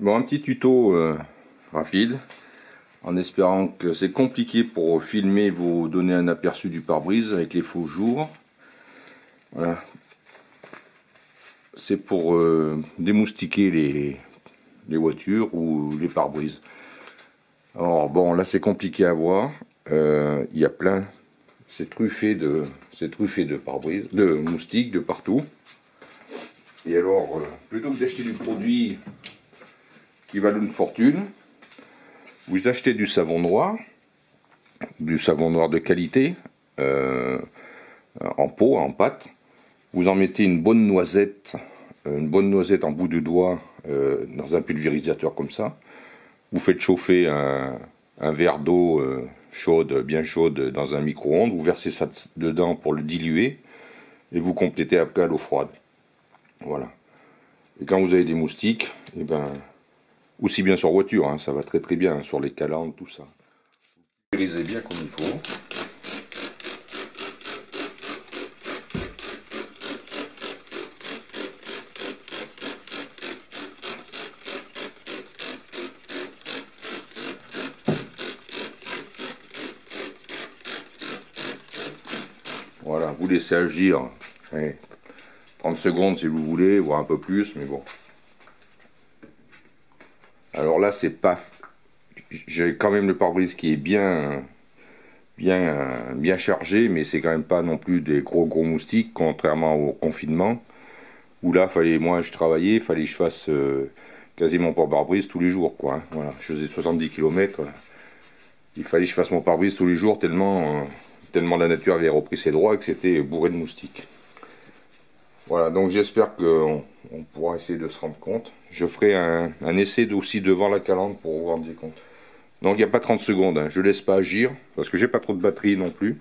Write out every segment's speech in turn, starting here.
Bon, un petit tuto rapide, en espérant que c'est compliqué pour filmer, vous donner un aperçu du pare-brise avec les faux jours. Voilà. C'est pour démoustiquer les voitures ou les pare-brises. Alors bon, là c'est compliqué à voir. Il y a plein, c'est truffé de pare-brise, de moustiques de partout. Et alors, plutôt que d'acheter du produit qui valent une fortune, vous achetez du savon noir de qualité, en pot, en pâte. Vous en mettez une bonne noisette en bout de doigt dans un pulvérisateur comme ça. Vous faites chauffer un verre d'eau chaude, bien chaude, dans un micro-ondes. Vous versez ça dedans pour le diluer et vous complétez après à l'eau froide. Voilà. Et quand vous avez des moustiques, et ben, aussi bien sur voiture, hein, ça va très très bien, hein, sur les calandres, tout ça. Vous pulvérisez bien comme il faut. Voilà, vous laissez agir 30 secondes si vous voulez, voire un peu plus, mais bon. Alors là, c'est pas... J'ai quand même le pare-brise qui est bien chargé, mais c'est quand même pas non plus des gros moustiques, contrairement au confinement, où là, moi je travaillais, il fallait que je fasse quasiment mon pare-brise tous les jours, quoi. Hein. Voilà, je faisais 70 km, il fallait que je fasse mon pare-brise tous les jours, tellement la nature avait repris ses droits et que c'était bourré de moustiques. Voilà, donc j'espère qu'on pourra essayer de se rendre compte. Je ferai un essai aussi devant la calandre pour vous rendre compte. Donc il n'y a pas 30 secondes, hein. Je laisse pas agir, parce que j'ai pas trop de batterie non plus.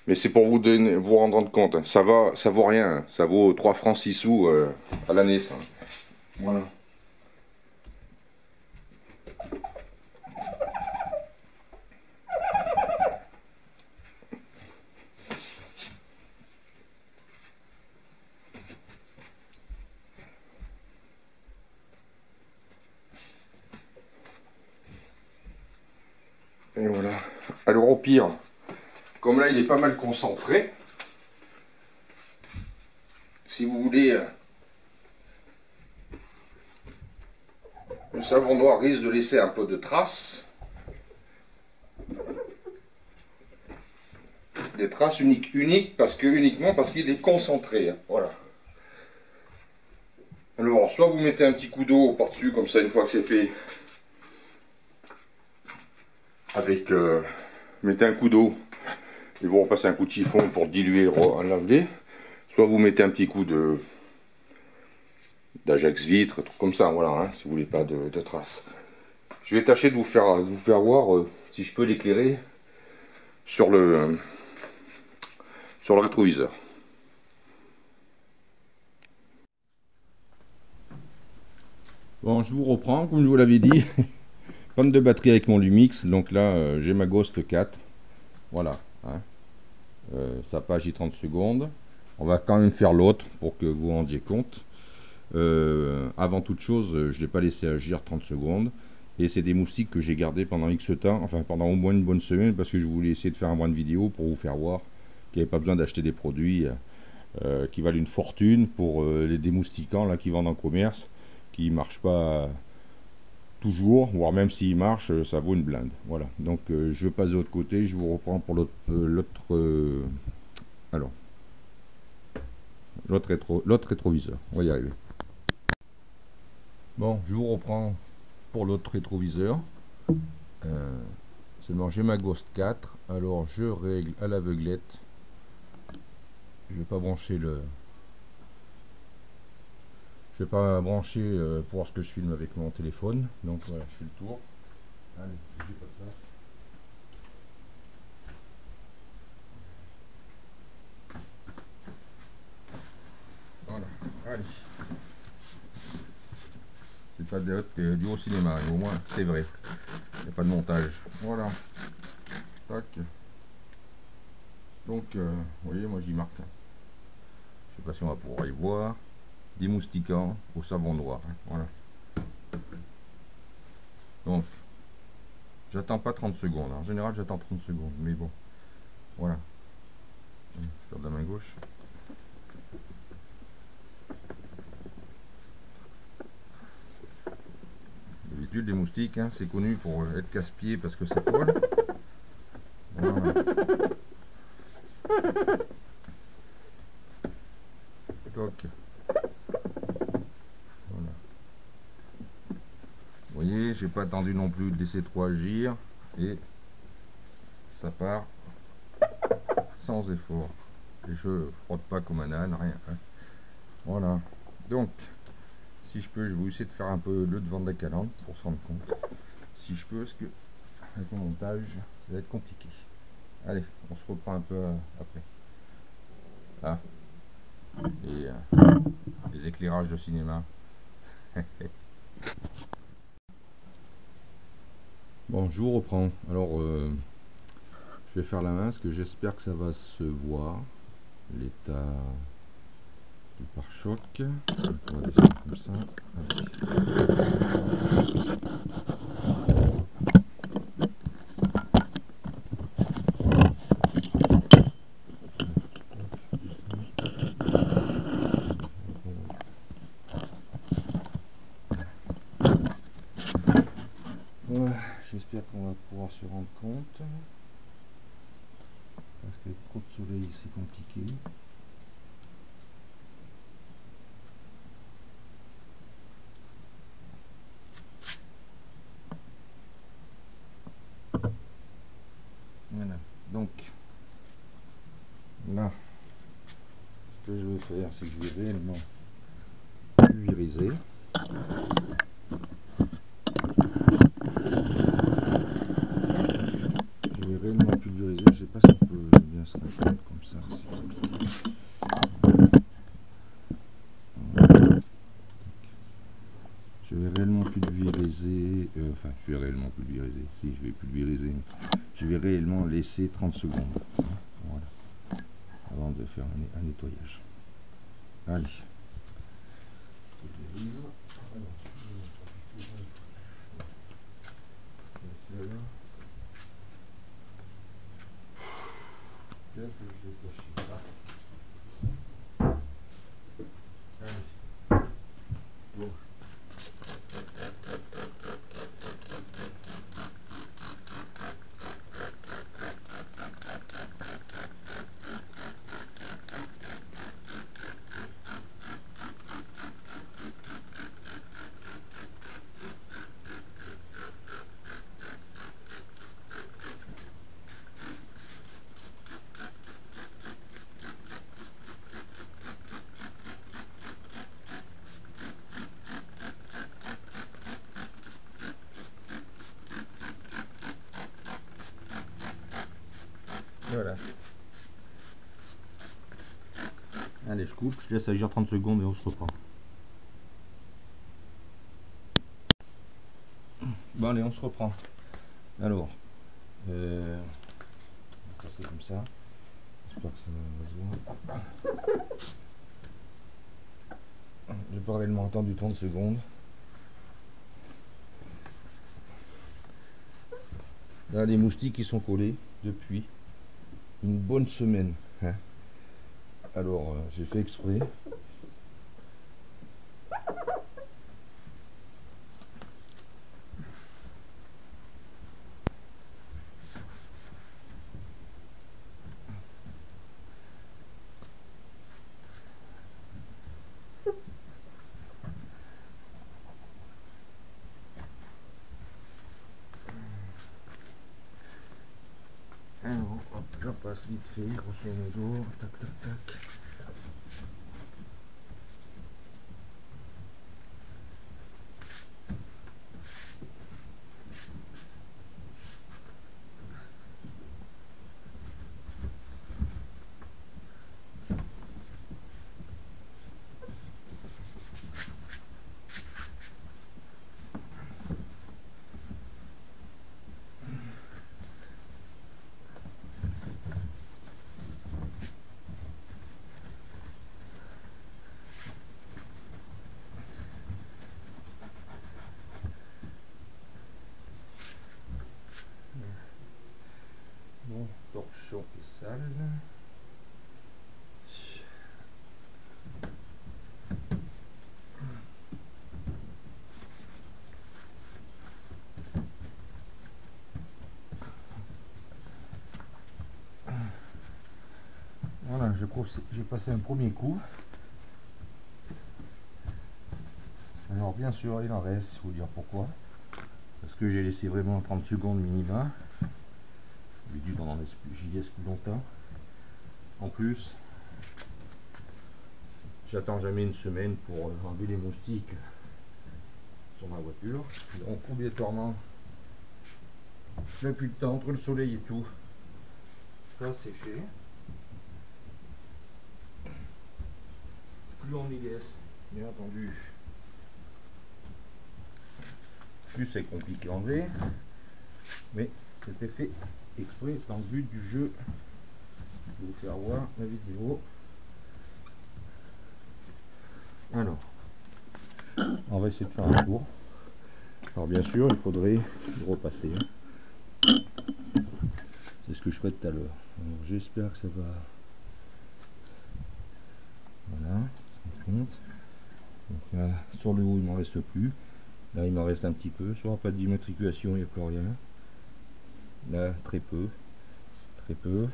Mais c'est pour vous rendre compte, hein. Ça vaut rien, hein. Ça vaut 3 francs 6 sous à l'année, ça. Voilà. Et voilà. Alors au pire, comme là il est pas mal concentré, si vous voulez, le savon noir risque de laisser un peu de traces. Des traces uniques uniquement parce qu'il est concentré. Hein. Voilà. Alors, soit vous mettez un petit coup d'eau par-dessus, comme ça, une fois que c'est fait, avec, mettez un coup d'eau, et vous repassez un coup de chiffon pour diluer et enlever. Soit vous mettez un petit coup d'Ajax vitre, truc comme ça, voilà, hein, si vous voulez pas de traces. Je vais tâcher de vous faire voir si je peux l'éclairer sur le rétroviseur. Bon, je vous reprends, comme je vous l'avais dit. Panne de batterie avec mon Lumix, donc là j'ai ma Ghost 4. Voilà. Hein. Ça n'a pas agi 30 secondes. On va quand même faire l'autre pour que vous vous rendiez compte. Avant toute chose, je ne l'ai pas laissé agir 30 secondes. Et c'est des moustiques que j'ai gardés pendant X temps, enfin pendant au moins une bonne semaine, parce que je voulais essayer de faire un mois de vidéo pour vous faire voir qu'il n'y avait pas besoin d'acheter des produits qui valent une fortune pour les démoustiquants là, qui vendent en commerce, qui ne marchent pas toujours, voire même s'il marche, ça vaut une blinde. Voilà, donc je passe de l'autre côté, je vous reprends pour l'autre rétroviseur. On va y arriver. Bon, je vous reprends pour l'autre rétroviseur. Seulement j'ai ma Ghost 4, alors je règle à l'aveuglette. Je vais pas brancher je vais pas brancher pour voir ce que je filme avec mon téléphone. Donc voilà, je fais le tour. Allez, j'ai pas de place. Voilà, allez. C'est pas du au cinéma, mais au moins c'est vrai. Il n'y a pas de montage. Voilà. Tac. Donc, vous voyez, moi j'y marque. Je sais pas si on va pouvoir y voir. démoustiquant au savon noir. Voilà. Donc, j'attends pas 30 secondes. En général, j'attends 30 secondes. Mais bon, voilà. Je vais faire de la main gauche. D'habitude, les moustiques, hein, c'est connu pour être casse-pied parce que ça colle. Voilà. Toc. Voilà. Vous voyez, j'ai pas attendu non plus de laisser trop agir et ça part sans effort. Et je frotte pas comme un âne, rien. Hein. Voilà. Donc, si je peux, je vais essayer de faire un peu le devant de la calandre pour se rendre compte. Si je peux, parce que avec mon montage, ça va être compliqué. Allez, on se reprend un peu après. Ah, et les éclairages de cinéma. Bon, je vous reprends. Alors, je vais faire la main, parce que j'espère que ça va se voir. L'état du pare-choc. On va descendre comme ça. Voilà, j'espère qu'on va pouvoir se rendre compte. Parce qu'avec trop de soleil, c'est compliqué. Voilà, donc là, ce que je vais faire, c'est que je vais réellement pulvériser. Je vais réellement pulvériser, je sais pas si on peut bien se rendre compte comme ça, c'est compliqué. Je vais réellement pulvériser, enfin je vais réellement pulvériser, si je vais pulvériser, je vais réellement laisser 30 secondes, voilà, avant de faire un nettoyage. Allez, pulvérise. Qu'est-ce que je vais cacher là? Allez. Bon. Voilà. Allez, je coupe, je laisse agir 30 secondes et on se reprend. Bon, allez, on se reprend. Alors, on va passer comme ça. J'espère que ça va se voir. J'ai pas réellement attendu 30 secondes. Là, les moustiques, ils sont collés depuis une bonne semaine. Hein. Alors, j'ai fait exprès. Alors, hop, je passe vite fait, grosso modo. Tac, tac, tac. torchon qui est sale. Voilà, j'ai passé un premier coup. Alors bien sûr il en reste, il faut dire pourquoi. Parce que j'ai laissé vraiment 30 secondes minima. J'ai dû j'y laisse plus longtemps. En plus, j'attends jamais une semaine pour enlever les moustiques sur ma voiture. Donc obligatoirement, je n'ai plus de temps entre le soleil et tout. Ça c'est fait. Plus on y laisse, bien entendu, plus c'est compliqué à enlever. Mais c'était fait exprès dans le but du jeu de vous faire voir la vidéo. Alors, on va essayer de faire un tour. Alors bien sûr, il faudrait le repasser. C'est ce que je ferai tout à l'heure. J'espère que ça va. Voilà, ça compte. Donc là, sur le haut, il m'en reste plus. Là, il m'en reste un petit peu. Sur la plaque d'immatriculation, il n'y a plus rien. Là, très peu. Très peu.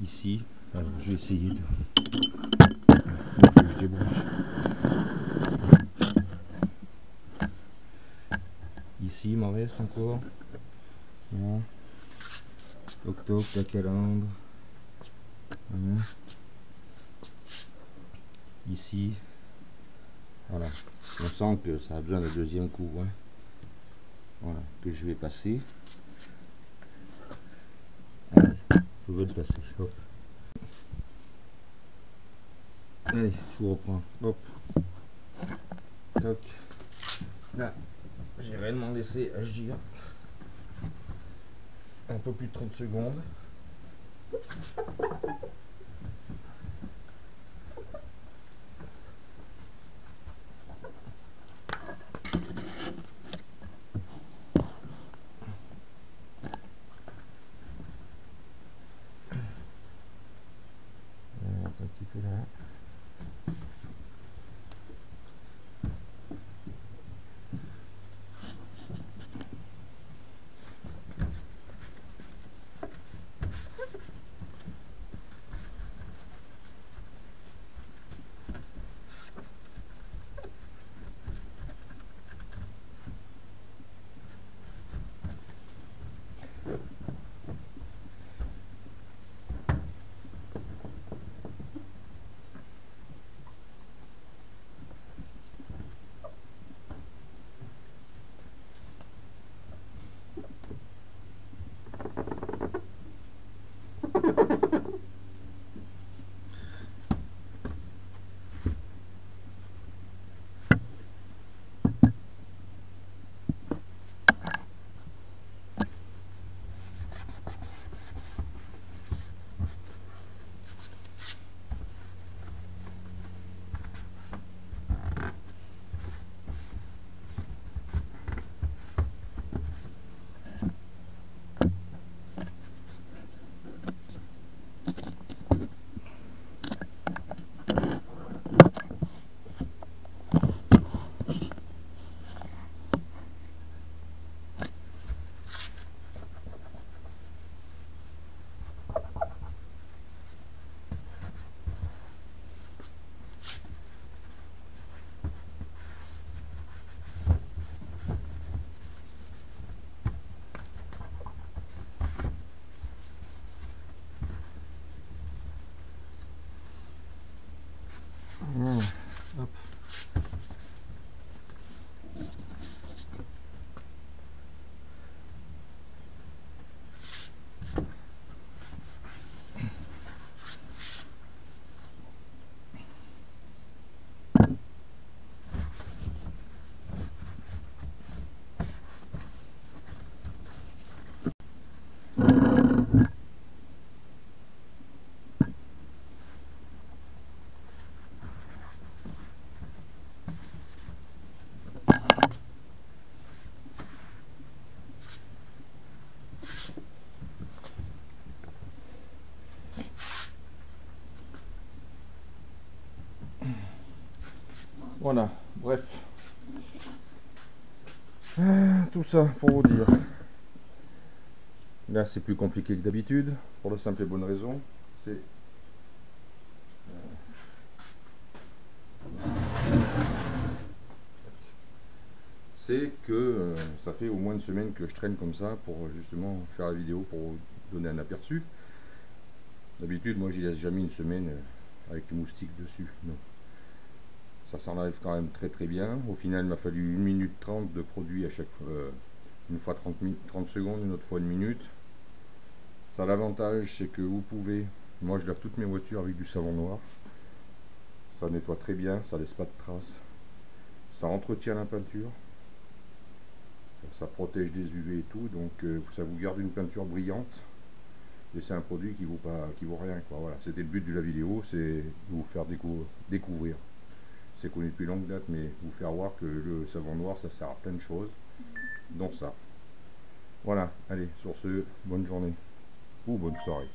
Ici, alors je vais essayer de. Je débranche. Ici, il m'en reste encore. Voilà. Toc toc, la calandre. Voilà. Ici. Voilà. On sent que ça a besoin d'un deuxième coup. Hein. Voilà. Que je vais passer. Allez, je veux le passer. Hop. Allez, je vous reprends. Hop. Toc. Là, j'ai réellement laissé agir. Un peu plus de 30 secondes. Un petit peu là. Voilà, bref. Tout ça pour vous dire. Là, c'est plus compliqué que d'habitude, pour la simple et bonne raison. C'est que ça fait au moins une semaine que je traîne comme ça pour justement faire la vidéo, pour vous donner un aperçu. D'habitude, moi, j'y laisse jamais une semaine avec les moustiques dessus. Non. Ça s'enlève quand même très très bien. Au final, il m'a fallu 1 minute 30 de produit à chaque fois. Une fois 30 secondes, une autre fois 1 minute. Ça, l'avantage, c'est que vous pouvez... Moi, je lave toutes mes voitures avec du savon noir. Ça nettoie très bien, ça laisse pas de traces. Ça entretient la peinture. Ça protège des UV et tout, donc ça vous garde une peinture brillante. Et c'est un produit qui vaut rien, quoi. Voilà, c'était le but de la vidéo, c'est de vous faire découvrir. C'est connu depuis longue date, mais vous faire voir que le savon noir, ça sert à plein de choses, dont ça. Voilà, allez, sur ce, bonne journée ou bonne soirée.